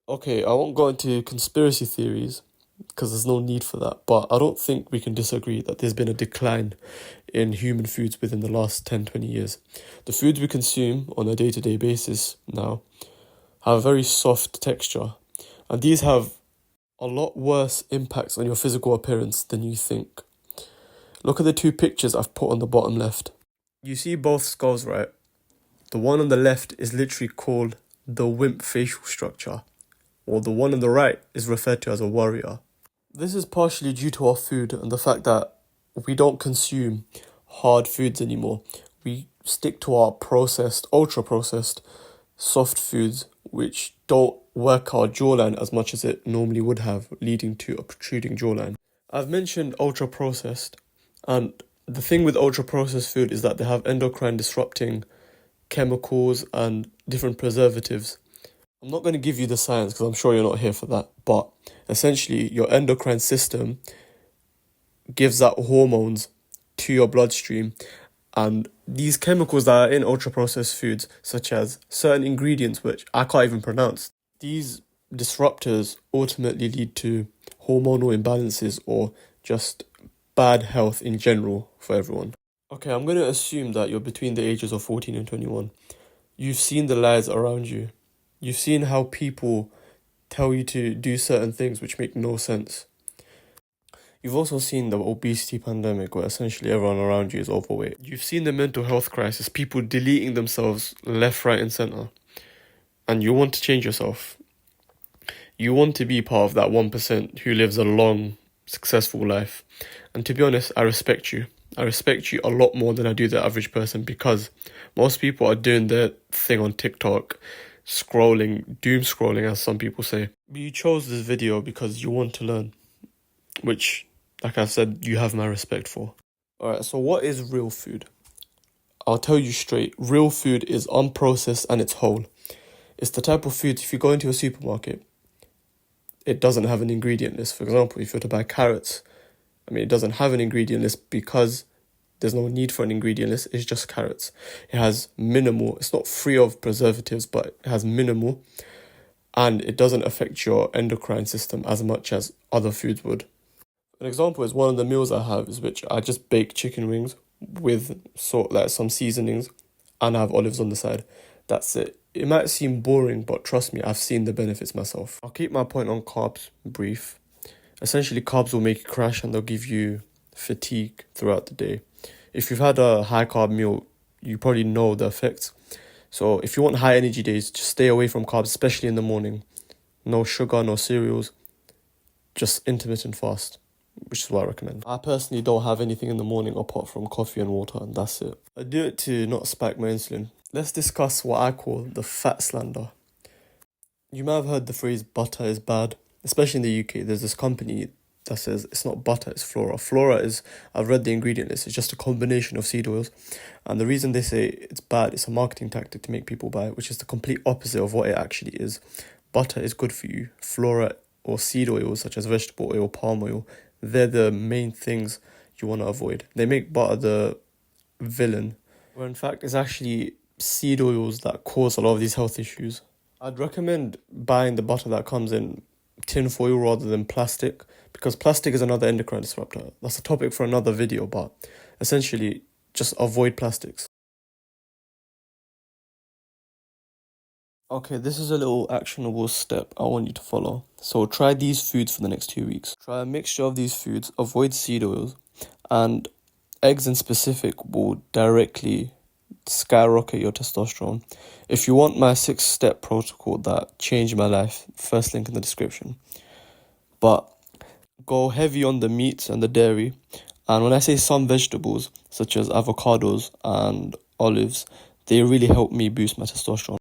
Okay, I won't go into conspiracy theories because there's no need for that, but I don't think we can disagree that there's been a decline in human foods within the last 10, 20 years. The foods we consume on a day-to-day basis now have a very soft texture, and these have a lot worse impacts on your physical appearance than you think. Look at the two pictures I've put on the bottom left. You see both skulls, right? The one on the left is literally called the wimp facial structure, while the one on the right is referred to as a warrior. This is partially due to our food and the fact that we don't consume hard foods anymore. We stick to our processed, ultra processed, soft foods, which don't work our jawline as much as it normally would have, leading to a protruding jawline. I've mentioned ultra processed, and the thing with ultra processed food is that they have endocrine disrupting chemicals and different preservatives. I'm not going to give you the science because I'm sure you're not here for that, but essentially, your endocrine system gives out hormones to your bloodstream, and these chemicals that are in ultra processed foods, such as certain ingredients which I can't even pronounce, these disruptors ultimately lead to hormonal imbalances or just bad health in general for everyone. Okay, I'm going to assume that you're between the ages of 14 and 21. You've seen the lies around you. You've seen how people tell you to do certain things which make no sense. You've also seen the obesity pandemic where essentially everyone around you is overweight. You've seen the mental health crisis, people deleting themselves left, right, and centre. And you want to change yourself. You want to be part of that 1% who lives a long, successful life. And to be honest, I respect you. I respect you a lot more than I do the average person because most people are doing their thing on TikTok, scrolling, doom scrolling as some people say. But you chose this video because you want to learn, which, like I said, you have my respect for. Alright, so what is real food? I'll tell you straight, real food is unprocessed and it's whole. It's the type of food, if you go into a supermarket, it doesn't have an ingredient list. For example, if you were to buy carrots, it doesn't have an ingredient list because there's no need for an ingredient list. It's just carrots. It has minimal, it's not free of preservatives, but it has minimal, and it doesn't affect your endocrine system as much as other foods would. An example is one of the meals I have is which I just bake chicken wings with some seasonings and I have olives on the side. That's it. It might seem boring, but trust me, I've seen the benefits myself. I'll keep my point on carbs brief. Essentially, carbs will make you crash and they'll give you fatigue throughout the day. If you've had a high carb meal, you probably know the effects. So if you want high energy days, just stay away from carbs, especially in the morning. No sugar, no cereals, just intermittent fast, which is what I recommend. I personally don't have anything in the morning apart from coffee and water, and that's it. I do it to not spike my insulin. Let's discuss what I call the fat slander. You might have heard the phrase butter is bad, especially in the UK. There's this company that says it's not butter, it's flora. Flora is, I've read the ingredient list, it's just a combination of seed oils. And the reason they say it's bad, it's a marketing tactic to make people buy it, which is the complete opposite of what it actually is. Butter is good for you. Flora or seed oils, such as vegetable oil, palm oil, they're the main things you want to avoid. They make butter the villain, where in fact it's actually seed oils that cause a lot of these health issues. I'd recommend buying the butter that comes in tin foil rather than plastic, because plastic is another endocrine disruptor. That's a topic for another video, but essentially just avoid plastics. Okay, this is a little actionable step I want you to follow. So try these foods for the next 2 weeks. Try a mixture of these foods, avoid seed oils, and eggs in specific will directly skyrocket your testosterone. If you want my 6-step protocol that changed my life, first link in the description. But go heavy on the meats and the dairy. And when I say some vegetables, such as avocados and olives, they really help me boost my testosterone.